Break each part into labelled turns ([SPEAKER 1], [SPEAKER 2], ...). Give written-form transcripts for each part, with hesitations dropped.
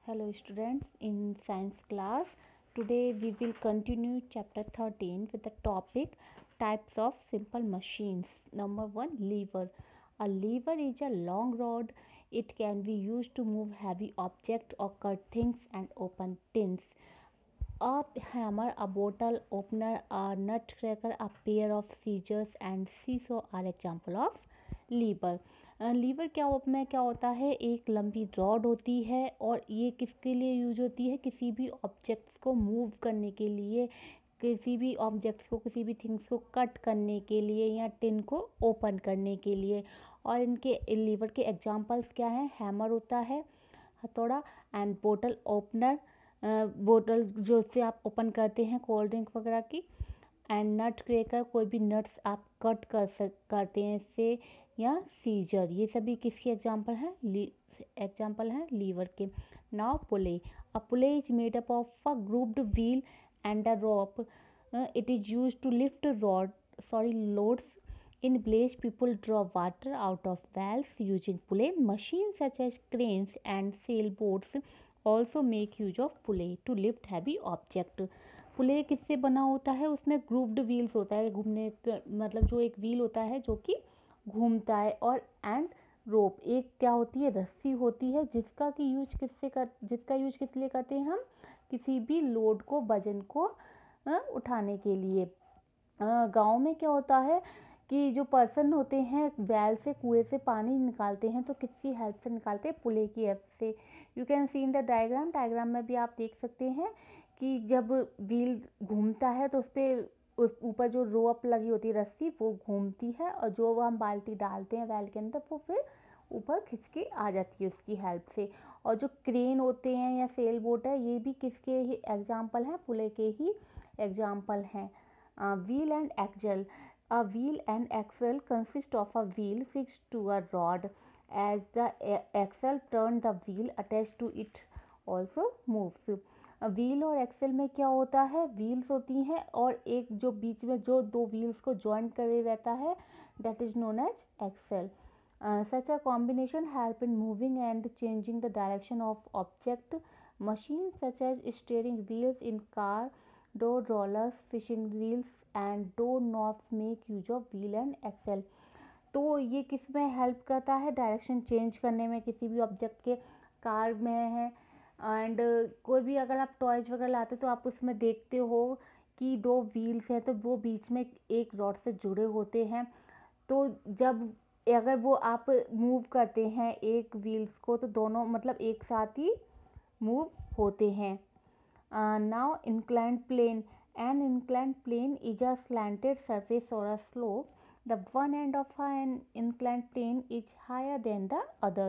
[SPEAKER 1] Hello students, in science class today we will continue chapter 13 with the topic types of simple machines. Number 1, lever. A lever is a long rod. It can be used to move heavy objects or cut things and open tins. A hammer, a bottle opener, a nutcracker, a pair of scissors and seesaw are example of lever. Lever क्या होता है, एक लंबी rod होती है और ये किसके लिए यूज होती है, किसी भी ऑब्जेक्ट्स को मूव करने के लिए, किसी भी ऑब्जेक्ट्स को, किसी भी थिंग्स को कट करने के लिए या टिन को ओपन करने के लिए। और इनके लीवर के एग्जांपल्स क्या हैं, हैमर होता है हथौड़ा, एंड बोतल ओपनर, बोतल जो से आप ओपन करते हैं कोल्ड ड्रिंक वगैरह की, एंड नट क्रैकर, कोई भी नट्स आप कट करते हैं इससे, या सीजर, ये सभी किसके एग्जाम्पल हैं लीवर के। Now pulley, a pulley is made up of a grouped wheel and a rope. It is used to lift loads. In village, people draw water out of wells using pulley. Machines such as cranes and sailboats also make use of pulley to lift heavy object. पुले किससे बना होता है, उसमें grouped wheels होता है, घूमने मतलब जो एक व्हील होता है जो कि घूमता है, और एंड रोप, एक क्या होती है, रस्सी होती है, जिसका यूज किस लिए करते हैं हम, किसी भी लोड को, वजन को उठाने के लिए। गांव में क्या होता है कि जो पर्सन होते हैं बैल से, कुएं से पानी निकालते हैं, तो किसकी हेल्प से निकालते हैं, पुले की हेल्प से। You can see in the diagram में भी आप देख सकते हैं कि जब व्हील घूमता है तो उस पर ऊपर जो रोप लगी होती है, रस्सी, वो घूमती है, और जो हम बाल्टी डालते हैं बैल के अंदर, वो फिर ऊपर खिंच के आ जाती है उसकी हेल्प से। और जो क्रेन होते हैं या सेल बोट है, ये भी किसके ही एग्जाम्पल हैं, पुले के ही एग्जाम्पल हैं। Wheel and axle. A wheel and axle consist of a wheel fixed to a rod. As the axle turns, the wheel attached to it also moves. Wheel और Excel में क्या होता है, wheels होती हैं और एक जो बीच में जो दो व्हील्स को ज्वाइन करे रहता है, that is known as axle. Such a combination help in moving and changing the direction of object. Machines such as steering wheels in car, door rollers, fishing reels and door knobs make use of wheel and axle. तो ये किस में help करता है, direction change करने में, किसी भी ऑब्जेक्ट के, कार में है, एंड कोई भी अगर आप टॉयज वगैरह लाते तो आप उसमें देखते हो कि दो व्हील्स हैं, तो वो बीच में एक रॉड से जुड़े होते हैं, तो जब अगर वो आप मूव करते हैं एक व्हील्स को, तो दोनों मतलब एक साथ ही मूव होते हैं। Now inclined plane. An inclined plane is a slanted surface or a slope. The one end of an inclined plane is higher than the other.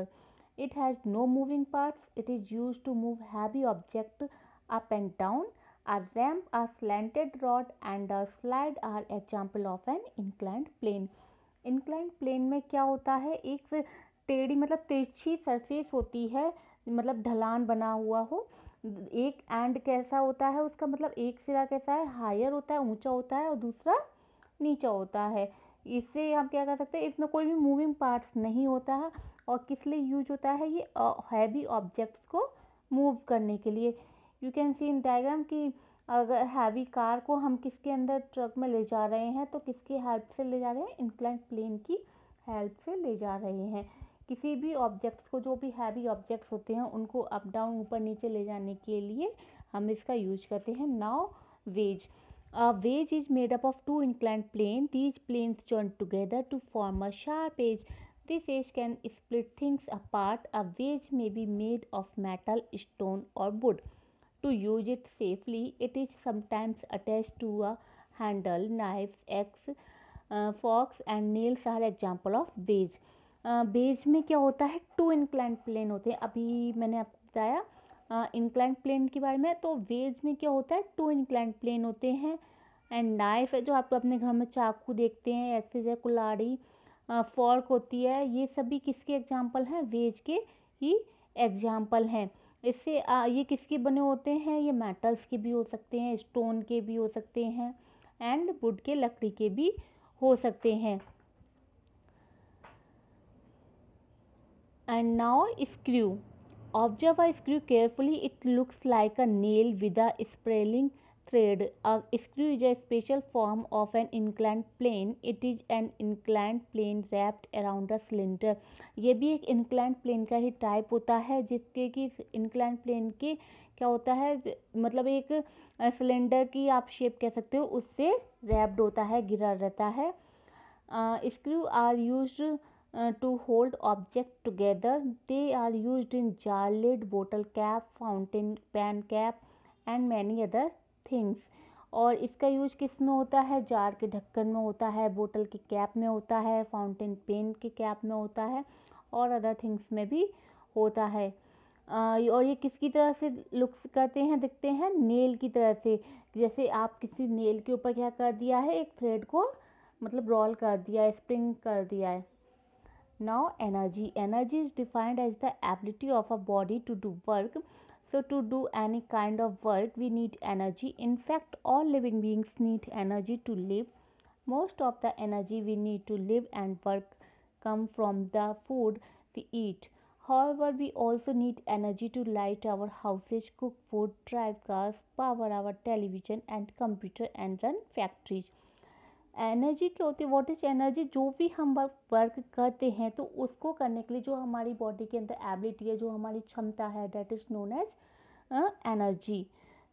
[SPEAKER 1] It has no moving parts. It is used to move heavy objects up and down. A ramp, a slanted rod and a slide are example of an inclined plane. Inclined plane में क्या होता है, एक टेढ़ी मतलब तिरछी surface होती है, मतलब ढलान बना हुआ हो। एक एंड कैसा होता है उसका, मतलब एक सिरा कैसा है, हायर होता है, ऊंचा होता है, और दूसरा नीचा होता है। इससे हम क्या कर सकते हैं, इसमें कोई भी मूविंग पार्ट्स नहीं होता है, और किस लिए यूज होता है, ये हैवी ऑब्जेक्ट्स को मूव करने के लिए। You can see in diagram कि अगर हैवी कार को हम किसके अंदर, ट्रक में ले जा रहे हैं, तो किसकी हेल्प से ले जा रहे हैं, इंक्लाइंड प्लेन की हेल्प से ले जा रहे हैं। किसी भी ऑब्जेक्ट्स को, जो भी हैवी ऑब्जेक्ट्स होते हैं, उनको अप डाउन, ऊपर नीचे ले जाने के लिए हम इसका यूज करते हैं। Now wedge. A wedge is made up of two inclined planes. These planes join together to form a sharp edge. This edge can split things apart. A wedge may be made of metal, stone or wood. To use it safely, it is sometimes attached to a handle. Knives, axe, forks and nails are example of wedge. Wedge में क्या होता है, to inclined plane होते हैं, अभी मैंने आपको बताया इंक्लाइंड प्लेन के बारे में। तो वेज में क्या होता है, टू इंक्लाइंड प्लेन होते हैं। एंड नाइफ है, जो आप अपने घर में चाकू देखते हैं, एक्सिस है, कुल्हाड़ी, फॉर्क होती है, ये सभी किसके एग्जाम्पल हैं, वेज के ही एग्जाम्पल हैं। इससे ये किसके बने होते हैं, ये मेटल्स के भी हो सकते हैं, स्टोन के भी हो सकते हैं, एंड वुड के, लकड़ी के भी हो सकते हैं। And now screw. Observe a screw carefully. It looks like a nail with a spiraling thread. A screw is a special form of an inclined plane. It is an inclined plane wrapped around a cylinder. ये भी एक inclined plane का ही type होता है, जिसके कि inclined plane के क्या होता है, मतलब एक सिलेंडर की आप शेप कह सकते हो, उससे रैप्ड होता है, घिरा रहता है. Screws are used to hold objects together. They are used in jar lid, bottle cap, fountain pen cap and many other things. और इसका यूज किस में होता है? जार के ढक्कन में होता है, बोतल के कैप में होता है, फाउंटेन पेन के कैप में होता है और अदर थिंग्स में भी होता है. और ये किसकी तरह से लुक्स करते हैं, दिखते हैं? नेल की तरह से. जैसे आप किसी नेल के ऊपर क्या कर दिया है, एक थ्रेड को मतलब रोल कर दिया है, स्प्रिंग कर दिया है. Now energy. Energy is defined as the ability of a body to do work. So to do any kind of work we need energy. In fact all living beings need energy to live. Most of the energy we need to live and work come from the food we eat. However, we also need energy to light our houses, cook food, drive cars, power our television and computer and run factories. Energy क्या होती है? What is energy? जो भी हम work करते हैं तो उसको करने के लिए जो हमारी बॉडी के अंदर एबिलिटी है, जो हमारी क्षमता है, that is known as energy.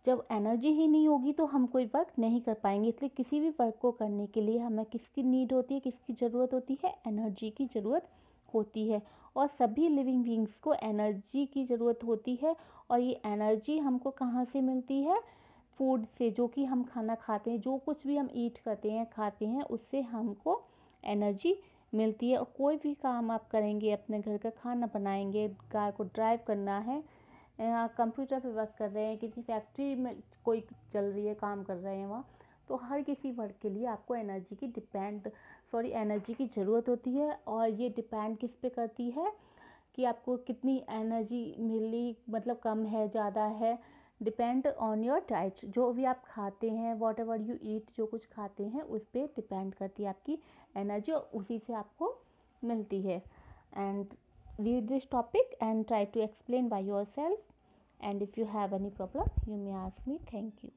[SPEAKER 1] जब एनर्जी ही नहीं होगी तो हम कोई वर्क नहीं कर पाएंगे. इसलिए किसी भी वर्क को करने के लिए हमें किसकी नीड होती है, किसकी ज़रूरत होती है? एनर्जी की ज़रूरत होती है. और सभी लिविंग बींग्स को एनर्जी की ज़रूरत होती है. और ये एनर्जी हमको कहाँ से मिलती है? फूड से, जो कि हम खाना खाते हैं, जो कुछ भी हम ईट करते हैं, खाते हैं, उससे हमको एनर्जी मिलती है. और कोई भी काम आप करेंगे, अपने घर का खाना बनाएंगे, कार को ड्राइव करना है, कंप्यूटर पे वर्क कर रहे हैं, किसी फैक्ट्री में कोई चल रही है, काम कर रहे हैं वहाँ, तो हर किसी वर्क के लिए आपको एनर्जी की ज़रूरत होती है. और ये डिपेंड किस पे करती है कि आपको कितनी एनर्जी मिली, मतलब कम है, ज़्यादा है. Depend on your diet. जो भी आप खाते हैं, वॉट एवर यू ईट, जो कुछ खाते हैं उस पर डिपेंड करती है आपकी एनर्जी, और उसी से आपको मिलती है. And read this topic and try to explain by your self. And if you have any problem you may ask me. Thank you.